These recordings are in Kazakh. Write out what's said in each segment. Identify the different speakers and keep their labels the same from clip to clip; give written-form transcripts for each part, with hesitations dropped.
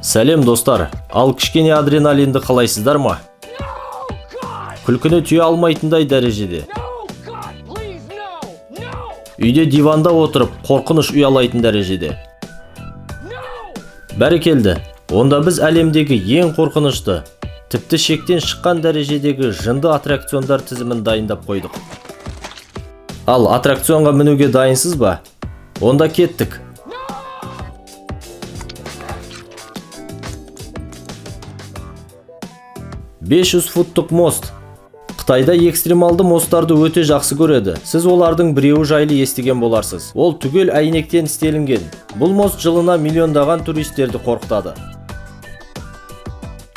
Speaker 1: Сәлем достар, ал кішкене адреналинді қалайсыздар ма? Күлкіні түйе алмайтындай дәрежеде. Үйде диванда отырып, қорқыныш ұялайтын дәрежеде. Бәрекелді, онда біз әлемдегі ең қорқынышты, тіпті шектен шыққан дәрежедегі жынды аттракциондар тізімін дайындап қойдық. Ал аттракционға мінуге дайынсыз ба? Онда кеттік. 500 футтық мост. Қытайда экстремалды мосттарды өте жақсы көреді. Сіз олардың біреуі жайлы естіген боларсыз. Ол түгел әйнектен істелінген. Бұл мост жылына миллиондаған туристерді қорқытады.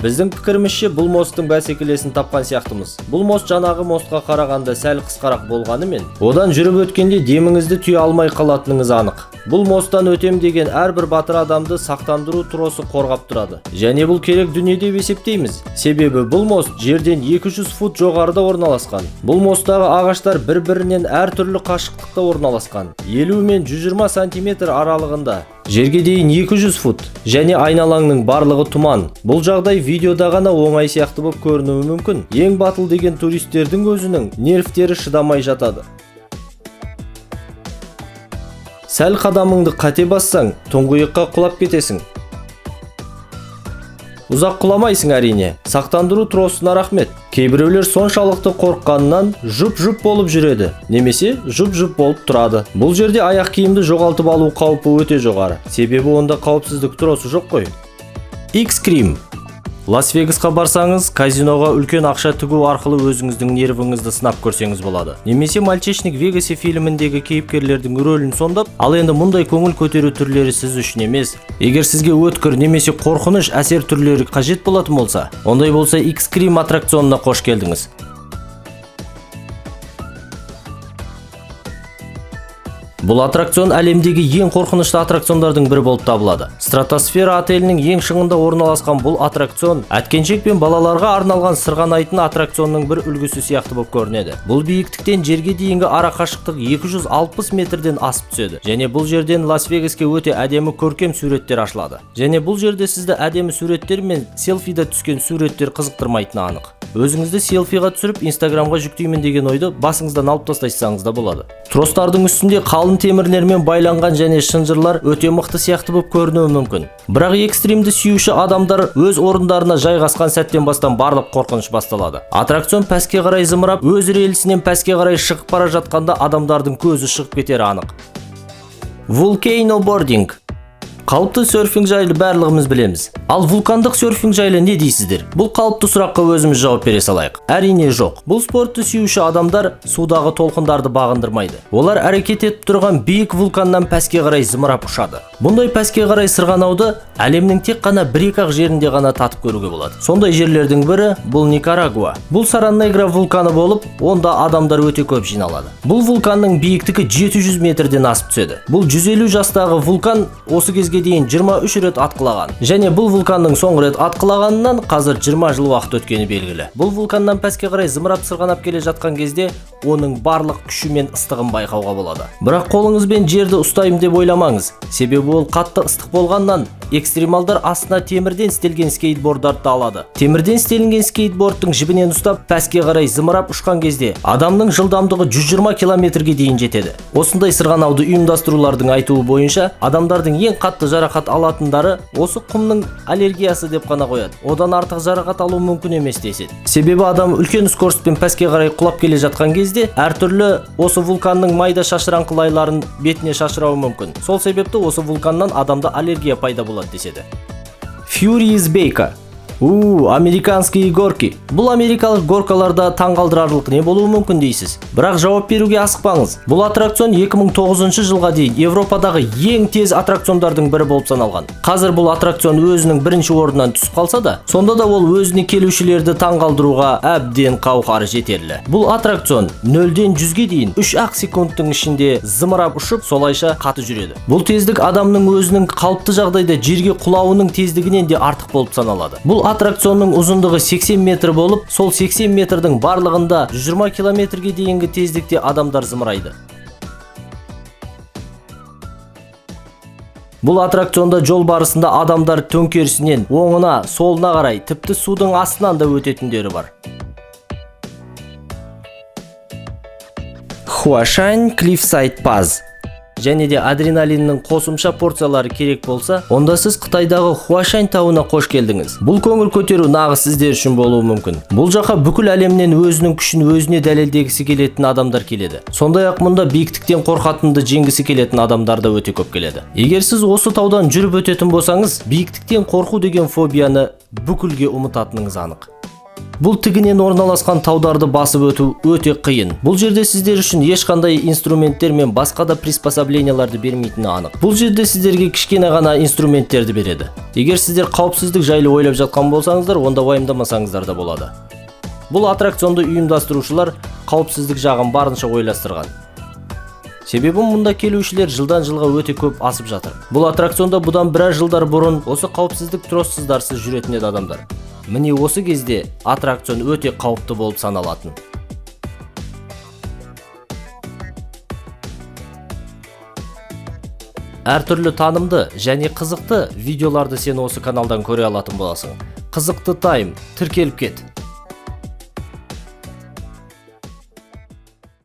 Speaker 1: Біздің пікірімізше бұл мосттың бәсекелесін тапқан сияқтымыз. Бұл мост жанағы мостқа қарағанда сәл қысқарақ болғанымен, одан жүріп өткенде деміңізді түйе алмай қалатыныңыз анық. Бұл мосттан өтем деген әрбір батыр адамды сақтандыру тросы қорғап тұрады. Және бұл керек дүние деп есептейміз. Себебі бұл мост жерден 200 фут жоғарыда орналасқан. Бұл мосттағы ағаштар бір-бірінен әртүрлі қашықтықта орналасқан. 50 мен 120 сантиметр аралығында. Жерге дейін 200 фут және айналаңның барлығы тұман. Бұл жағдай видеода ғана оңай сияқты болып көрінуі мүмкін. Ең батыл деген туристердің өзінің нервтері шыдамай жатады. Сәл қадамыңды қате бассаң, тұңғиыққа құлап кетесің. Ұзақ құламайсың әрине. Сақтандыру тросына рахмет. Кейбіреулер соншалықты қорыққанынан жұп-жұп болып жүреді, немесе жұп-жұп болып тұрады. Бұл жерде аяқ киімді жоғалтып алу қаупі өте жоғары. Себебі онда қауіпсіздік тросы жоқ қой. X-Cream. Лас-Вегасқа барсаңыз, казиноға үлкен ақша тігу арқылы өзіңіздің нервіңізді сынап көрсеңіз болады. Немесе Мальчишник Вегасе фильміндегі кейіпкерлердің рөлін сомдап, ал енді мұндай көңіл көтеру түрлері сіз үшін емес. Егер сізге өткір немесе қорқыныш әсер түрлері қажет болатын болса, ондай болса X-Cream аттракционына қош келдіңіз. Бұл аттракцион әлемдегі ең қорқынышты аттракциондардың бірі болып табылады. Стратосфера отелінің ең шыңында орналасқан бұл аттракцион әткеншек пен балаларға арналған сырғанайтын аттракционның бір үлгісі сияқты болып көрінеді. Бұл биіктіктен жерге дейінгі ара қашықтық 260 метрден асып түседі. Және бұл жерден Лас-Вегаске өте әдемі көркем суреттер ашылады. Және бұл жерде сізді әдемі суреттер мен селфида түскен суреттер қызықтырмайтыны анық. Өзіңізді селфиға түсіріп Инстаграмға жүктеймін деген ойды басыңыздан алып тастайсаңыз да болады. Тростардың үстінде қалың темірлермен байланған және шынжырлар өте мықты сияқты болып көрінуі мүмкін. Бірақ экстримді сүйуші адамдар өз орындарына жайғасқан сәттен бастан барлық қорқыныш басталады. Аттракцион пәске қарай зымырап, өз рельсінен пәске қарай шығып бара жатқанда адамдардың көзі шығып кетері анық. Volcano boarding. Қалыпты серфинг жайлы барлығымыз білеміз. Ал вулкандық серфинг жайлы не дейсіздер? Бұл қалыпты сұраққа өзіміз жауап бере салайық. Әрине жоқ. Бұл спортты сүйуші адамдар судағы толқындарды бағындырмайды. Олар әрекет етіп тұрған биік вулканнан пәске қарай зымырап ұшады. Бұндай пәске қарай сырғанауды әлемнің тек қана бір-екі жерінде ғана татып көруге болады. Сондай жерлердің бірі бұл Никарагуа. Бұл Саран-Негра вулканы болып, онда адамдар өте көп жиналады. Бұл вулканның биіктігі 700 метрден асып түседі. Бұл 150 жастағы вулкан осы кезге дейін 23 рет атқылаған. Және бұл вулканның соңғы рет атқылағанынан қазір 20 жыл уақыт өткені белгілі. Бұл вулканнан пәске қарай зымырап сырғанап келе жатқан кезде оның барлық күші мен ыстығын байқауға болады. Бірақ қолыңызбен жерді ұстаймын деп ойламаңыз. Себебі ол қатты ыстық болғаннан экстремалдар астына темірден істелген скейтбордарды алады. Темірден істелінген скейтбордтың жібінен ұстап пәске қарай зымырап ұшқан кезде адамның жылдамдығы 120 километрге дейін жетеді. Осындай сырғанауды ұйымдастырулардың айтуы бойынша адамдардың ең қатты жарақат алатындары осы құмның аллергиясы деп қана қояды. Одан артық жарақат алу мүмкін емес деседі. Себебі адам үлкен скоростьпен пәске қарай құлап келе жатқан кезде әртүрлі осы вулканның майда шашыраңқылайларын бетіне шашырауы мүмкін. Сол себепті осы вулканнан адамда аллергия пайда болады деседі. Furious Bake. Американские горки. Бұл америкалық горкаларда таңғалдырарлық не болуы мүмкін дейсіз. Бірақ жауап беруге асықпаңыз. Бұл аттракцион 2009 жылға дейін Европадағы ең тез аттракциондардың бірі болып саналған. Қазір бұл аттракцион өзінің бірінші орнынан түсіп қалса да, сонда да ол өзіне келушілерді таңғалдыруға әбден қауқары жетерлі. Бұл аттракцион 0-ден 100-ге дейін 3-ақ секундтың ішінде зымырап ұшып, солайша қаты жүреді. Бұл тездік адамның өзінің қалыпты жағдайда жерге құлауының тездігінен де артық болып саналады. Бұл аттракционның ұзындығы 80 метр болып, сол 80 метрдің барлығында 120 километрге дейінгі тездікте адамдар зымырайды. Бұл аттракционда жол барысында адамдар төңкерісінен оңына, солына қарай, тіпті судың астынан да өтетіндері бар. Хуашань Клиффсайд Паз. Және де адреналиннің қосымша порциялары керек болса, онда сіз Қытайдағы Хуашань тауына қош келдіңіз. Бұл көңіл көтеру нағыз сіздер үшін болуы мүмкін. Бұл жаққа бүкіл әлемнен өзінің күшін өзіне дәлелдегісі келетін адамдар келеді. Сондай-ақ мұнда биіктіктен қорқатынды жеңгісі келетін адамдар да өте көп келеді. Егер сіз осы таудан жүріп өтетін болсаңыз, биіктіктен қорқу деген фобияны бүкілге ұмытатыныңыз анық. Бұл тігінен орналасқан таударды басып өту өте қиын. Бұл жерде сіздер үшін ешқандай инструменттер мен басқа да приспособленияларды бермейтіні анық. Бұл жерде сіздерге кішкене ғана инструменттерді береді. Егер сіздер қауіпсіздік жайлы ойлап жатқан болсаңыздар, онда уайымдамасаңыздар да болады. Бұл аттракционды ұйымдастырушылар қауіпсіздік жағын барынша ойластырған. Себебі мұнда келушілер жылдан жылға өте көп асып жатыр. Бұл аттракционда бұдан біраз жылдар бұрын осы қауіпсіздік троссыздарсыз жүретін еді адамдар. Міне осы кезде аттракцион өте қауіпті болып саналатын. Әртүрлі танымды және қызықты видеоларды сен осы каналдан көре алатын боласың. Қызықты тайм, тіркеліп кет.